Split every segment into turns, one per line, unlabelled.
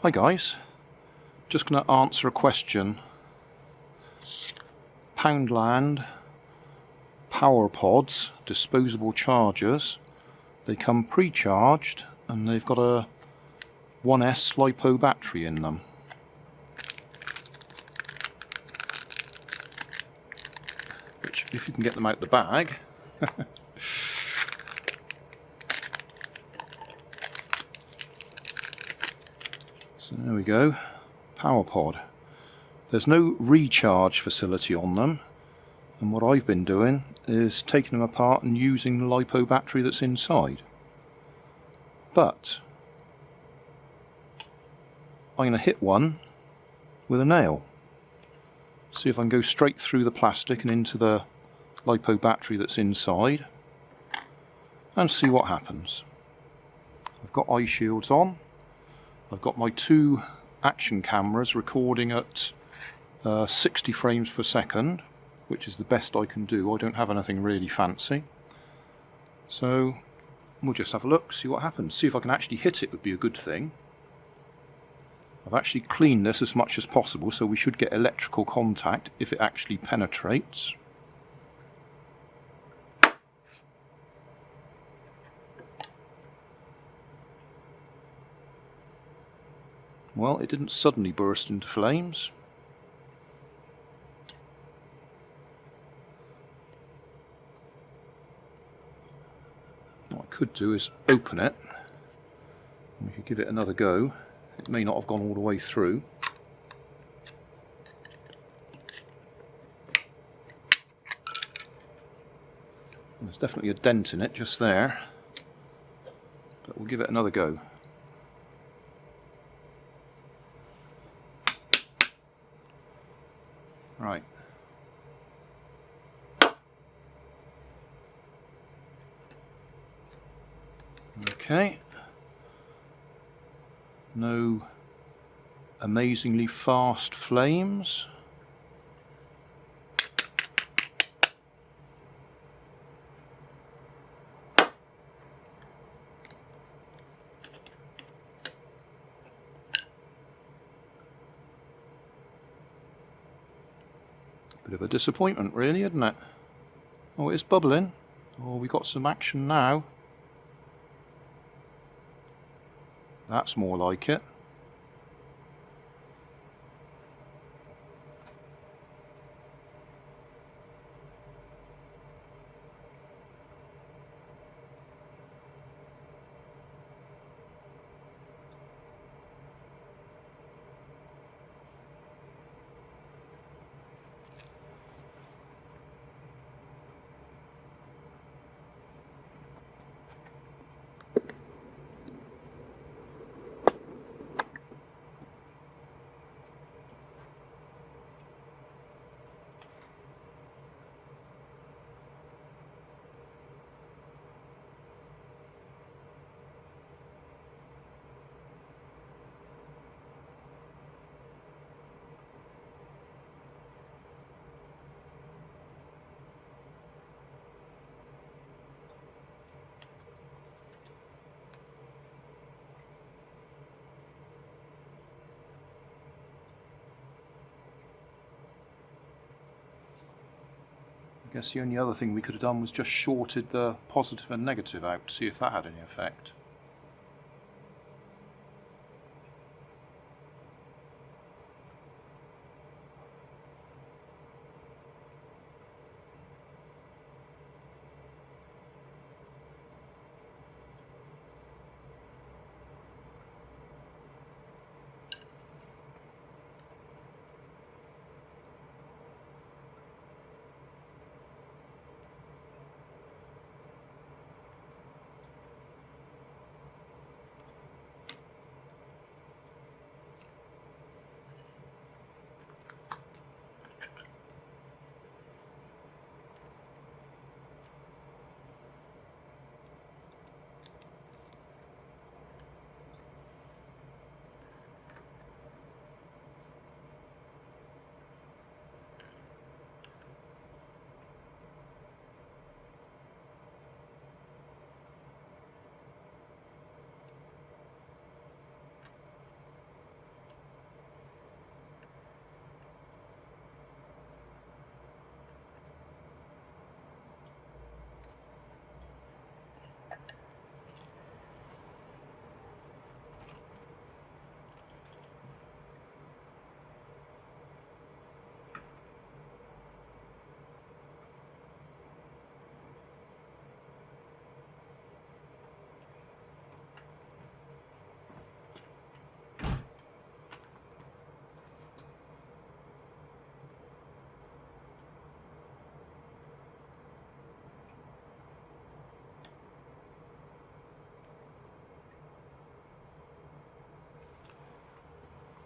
Hi guys, just going to answer a question. Poundland Power Pods, disposable chargers, they come pre-charged and they've got a 1S LiPo battery in them. Which, if you can get them out the bag, so there we go, power pod. There's no recharge facility on them, and what I've been doing is taking them apart and using the LiPo battery that's inside. But I'm going to hit one with a nail. See if I can go straight through the plastic and into the LiPo battery that's inside, and see what happens. I've got eye shields on. I've got my two action cameras recording at 60 frames per second, which is the best I can do. I don't have anything really fancy. So we'll just have a look, see what happens. See if I can actually hit it would be a good thing. I've actually cleaned this as much as possible, so we should get electrical contact if it actually penetrates. Well, it didn't suddenly burst into flames. What I could do is open it, and we could give it another go. It may not have gone all the way through. There's definitely a dent in it just there, but we'll give it another go. Right. Okay. No amazingly fast flames. Bit of a disappointment really, isn't it? Oh, it's bubbling. Oh, we got some action now. That's more like it. I guess the only other thing we could have done was just shorted the positive and negative out to see if that had any effect.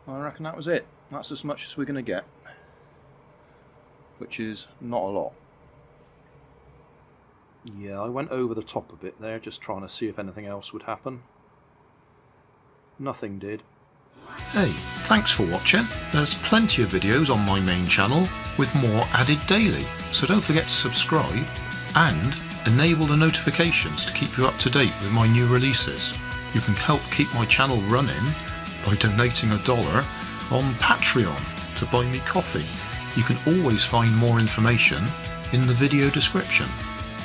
I reckon that was it. That's as much as we're going to get, which is not a lot. Yeah, I went over the top a bit there, just trying to see if anything else would happen. Nothing did.
Hey, thanks for watching. There's plenty of videos on my main channel with more added daily, so don't forget to subscribe and enable the notifications to keep you up to date with my new releases. You can help keep my channel running by donating $1 on Patreon to buy me coffee. You can always find more information in the video description.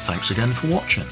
Thanks again for watching.